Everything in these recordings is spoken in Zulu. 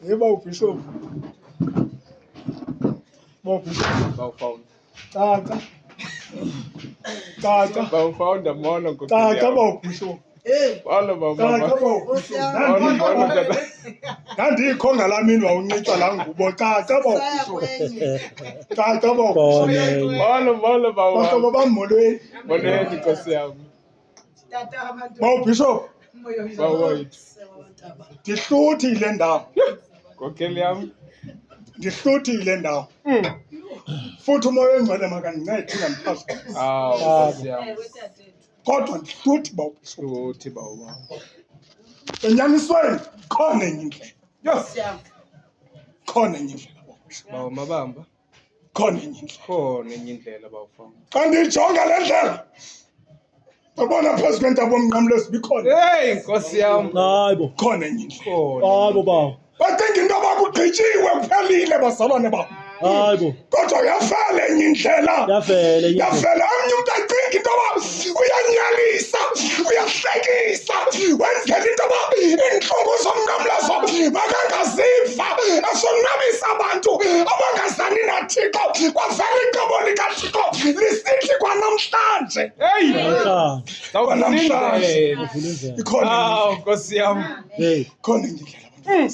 Yebo Bishop. Bawufound. Tata. Bawufound mono ko. Tata Bishop. Walo baba. Ngandikho ngalamini wawuncitwa la ngubo tata Bishop. Tata Bishop. Walo baba. Bafoko bamolweni. Molweni Nkosi yami. Bishop. Bawethu. Ndihluthile ndawo. Kokheli yami. Ndihluthile ndawo. Futhi umoya oyingcwele makandincede ngamphasa. Nkosi yami. Kodwa ndihluthi Bishop. Uthi baba. Enyanisweni khona enye indlela. Yes. Khona enye indlela Bishop. Bawo Mabamba. Khona enye indlela. Khona enye indlela bawufound. Xa ndiyijonga le ndlela. Babona phezu kwentaba omnqamlezo bikhona. Hey Nkosi yami. Hayibo. Khona enye indlela. Hayibo bawo. Bacinga into bakugqityiwe kuphelile bazalwane babo. Hayibo. Kodwa yafela enye indlela. Yafela. Yafela omnye umntu acinga into yoba uyanyalisa, uyahlekisa, wenzela into yoba iintlungu zomnqamlezo makangaziva, esonwabisa abantu abangazani naThixo. Kwavela icebo likaThixo lisithi kwanamhlanje. Hey. Kwanamhlanje. Ikhona. Nkosi yami. Hey. Khona enye indlela.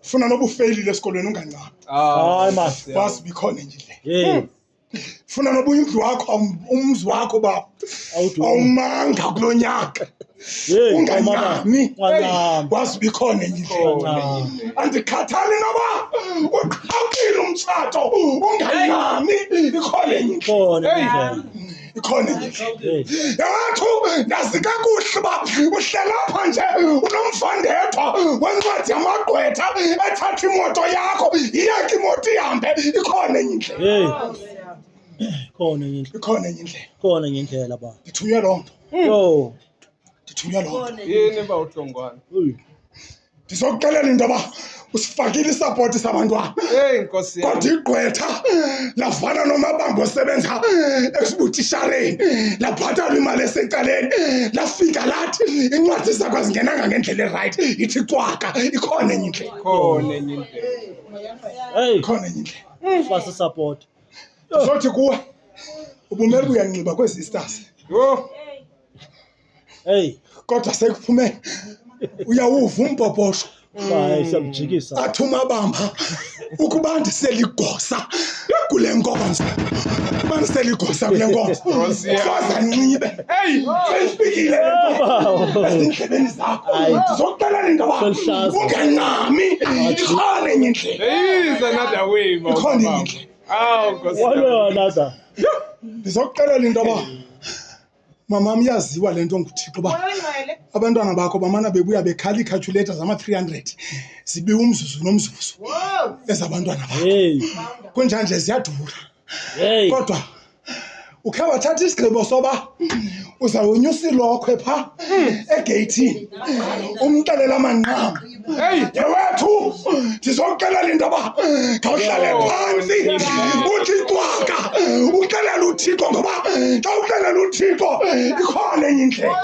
Funa noba ufeyilile esikolweni ungancami. Hayi man. Wazi bikhona enye indlela. Hey. Funa noba indlu wakho umzi wakho baba awumanga kulo nyaka ungancami. Wazi bikhona enye indlela. Andikhathali noba uqhawukile umtshato ungancami. Ikhona enye indlela. Ikhona enye indlela. Yawathu ndazi kakuhle uba uhlela apha nje unomfandedwa wencwadi yamagqwetha ethatha imoto yakho iyeke imoto ihambe. Ikhona enye indlela. Khona enye indlela. Ikhona enye indlela. Khona enye indlela ba. Ndithunywe loo nto. Yo. Ndithunywe loo nto. Yini bawuhlongwana? Ndizokuxelela into yoba usifakile isapoti sabantwana. Hey Nkosi yami. Kodwa igqwetha lavana noMabamba osebenza esibutishareni labhatalwa imali esecaleni lafika lathi incwadi zakho azingenanga ngendlela erayithi ithi cwaka. Ikhona enye indlela. Khona enye indlela. Hey. Ikhona enye indlela. Fast support. Zothi kuwe ubumele uyanxiba kwezisters. Yo. Hey. Kodwa sekuphume uyawuva umbhobhosho. Hayi siyamjikisa. Athi uMabamba ukuba ndiseligosa kule nkonzo. Ukuba ndiseligosa kule nkonzo. Kwaza nxibe. Hey, seyifikile lento. Ezindlebeni zakho. Ndizokuxelela into yoba ungancami. Ikhona enye indlela. There is another way, Mama. Ikhona enye indlela. Nkosi Walo another. Ndizokuxelela into yoba mama yaziwa lento nguThixo ba abantwana bakho bamana bebuya bekhala ii-calculator zama-300 zibiwe umzuzu nomzuzu ezabantwana bakho. Hey. Kunjanje ziyadura. Hey. Kodwa ukhe wathatha isigqibo soba uzawunyusa ilokhwe phaa egeyithini umxelela amanqam. Hey, yewethu ndizokuxelela into yoba khawuhlale phantsi uthi cwaka uxelela uThixo ngoba xa uxelela uThixo ikhona enye indlela.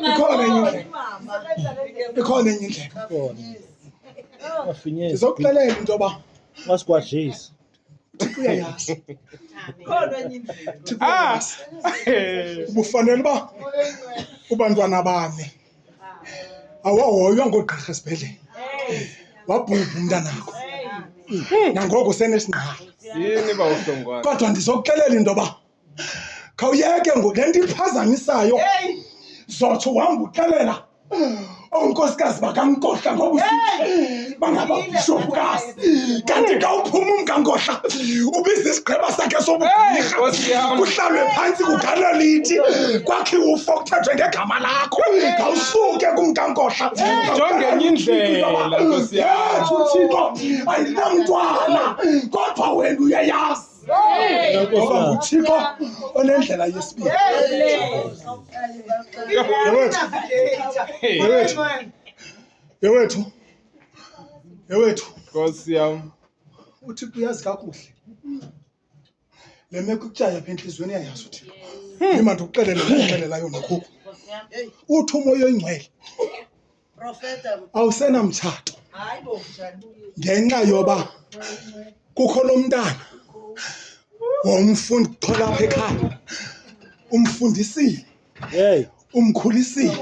Ikhona enye indlela. Ikhona enye indlela. Afinyezi. Ndizokuxelela into yoba Masigwajisa. uThixo uyayazi. Ubufanele uba ubantwana bane awahoywa ngoogqirha esibhedlele. Wabhubha umntanakho. Nangoku senesingqala. Yini bawuhlongwana? Kodwa ndizokuxelela into yoba khawuyeke le nto iphazamisayo zotsho uhamba uxelela onkosikazi bakamnkohla ngoba bangababhishophukazi. Kanti xa uphuma umnkankohla ubiza isigqeba sakhe sobugqirha kuhlalwe phantsi kugalelwe lithi kwakhiwe ufo kuthethwe ngegama lakho. Khawusuke kumnkankohla Jonge enye indlela Nkosi yami. uThixo andinamntwana kodwa wena uyayazi. Ngoba nguThixo onendlela yesibili. Yewethu Nkosi yami. uThixo uyazi kakuhle le meko ukutshaya apha entliziyweni yayazi uThixo. Ima ndikuxelele ndikuxelela yona kuku uthi umoya oyingcwele awusenamtshato ngenxa yoba kukho lo mntana womfundi xhola apha ekhaya umfundisile Hey. umkhulisile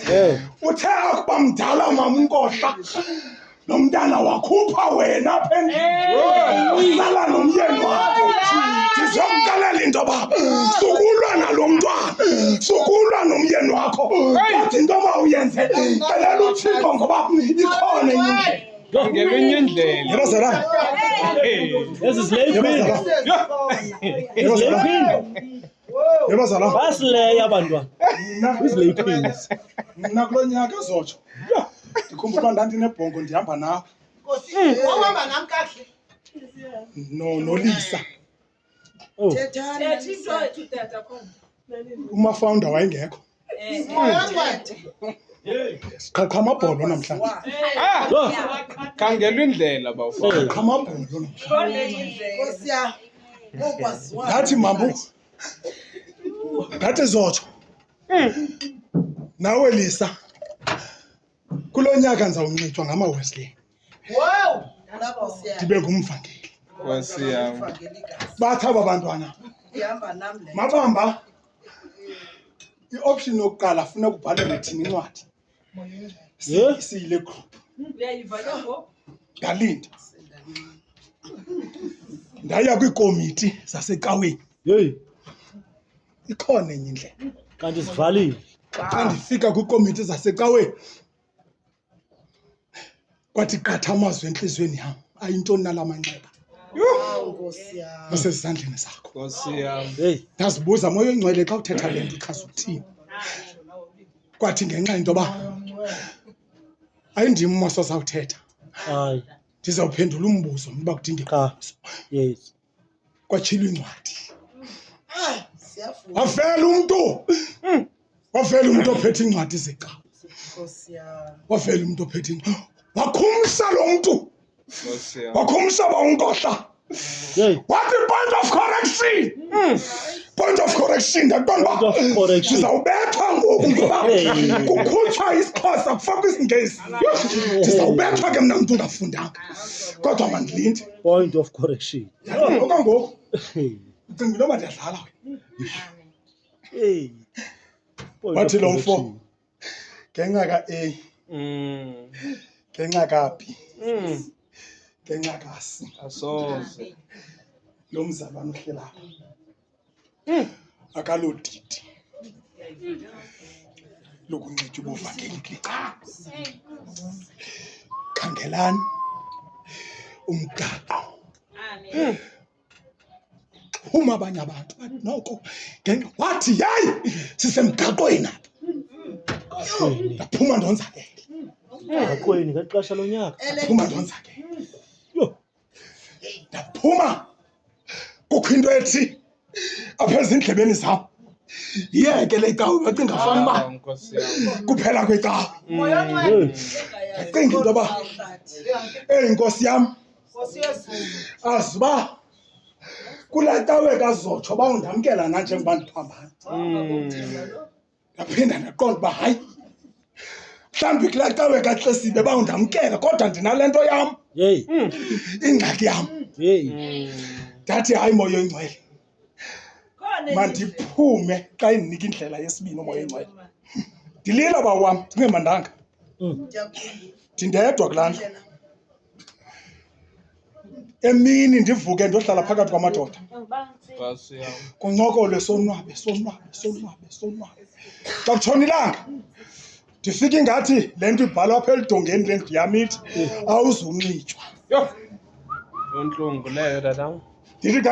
Hey. uthe akuba mdala mamnkohla lo mntana wakhupha wena apha endlini uhlala nomyeni wakho ndizomxelela into yoba sukulwa nalo mntwana sukulwa nomyeni wakho kodwa into yoba uyenze celela uThixo ngoba ikhona enye indlela ngelinye indlela yabazalana This is Laypin. yabazalana Basileya abantwana. This is Laypin. mna kulo nyaka ezotsho ndikhumbula uba ndandinebhongo ndihamba nawe Wahamba nam kahle. nolisa Oh. umafounder wayengekho qhaqa amabholo namhlanje khangela indlela bawufana qhaqa amabholo Nkosi yam. Okwaziwayo. ngathi mambu ngathi zotsho nawe lisa kulo nyaka ndizawunxitywa ngama-Wesley Wow. Nkosi yam. ndibe ngumvangeli Nkosi yam bathi aba bantwana Ihamba nam le. Mabamba i-option yokuqala funeka ubhalele thina incwadi Yeah. siyile group ndalinda ndaya kwiikomiti zasecaweni Hey. ikhona enye indlela Kanti sivalile. xa ndifika kwiikomiti zasecaweni kwathi qatha amazwi entliziyweni yam ayintoni nala manxeba Nkosi yam. asezandleni zakho Nkosi yam Hey. ndazibuza moya oyingcwele xa uthetha le nto ichaza uthini kwathi ngenxa into yoba ayindim moso zawuthetha Hayi. ndizawuphendula umbuzo uba kudingeka Cha. Yes. kwatshilwa incwadi Siyafuna. wafela umntu ophethe incwadi zecawa Nkosi yam. wafela umntu ophethe incwadi wakhumsha lo mntu Nkosi yam wakhumsha bawunkohla Hey. wathi point of correction point of correction ndaqonda Point of correction. ndizawubethwa ngoku ngoba Hey. kukhutshwa isixhosa kufakwa isingesi ndizawubethwa ke mna mntu ungafundanga kodwa mandilinde Point of correction. okwangoku Hey. ucinga into yoba ndiyadlala Hey. Point wathi of lo mfo correction. ngenxa ka-A ngenxa ka-B ngenxa ka-C asoze lo mzalwane uhlelapha akalodidi lokunxitywa ubuvangeli xa khangelani umgaqo uma abanye abantu bathi noko wathi yayi sisemgaqweni apha ndaphuma ndonzakele Ngakweni ngexesha lonyaka. ndaphuma ndonzakele Yo. ndaphuma kukho into ethi apha ezindlebeni zam yiyeke le cawe bacinga fana uba Nkosi yam kuphela kwecawe Hey. ndacinga into yoba eyi nkosi yam Nkosi Yesu. azi uba kulaa cawe kazotsho bawundamkela nanjengoba ndiphambana ndaphinda ndaqonda uba hayi mhlawumbi kulaa cawe kaXesibe bawundamkela kodwa ndinale nto yam Hey. ingxaki yam Hey. ndathi hayi moya oyingcwele mandiphume xa indinika indlela yesibini umoya oyingcwele ndilila bawo wam ndingemandanga ndindedwa kulaa ndlu emini ndivuke ndiyohlala phakathi kwamadoda Nkosi yam kuncokolwe sonwabe xa kutshona ilanga ndifika ingathi le nto ibhalwa apha eludongeni le ndlu yam ithi awuzunxitywa yo yontlungu leyo tatam ndithi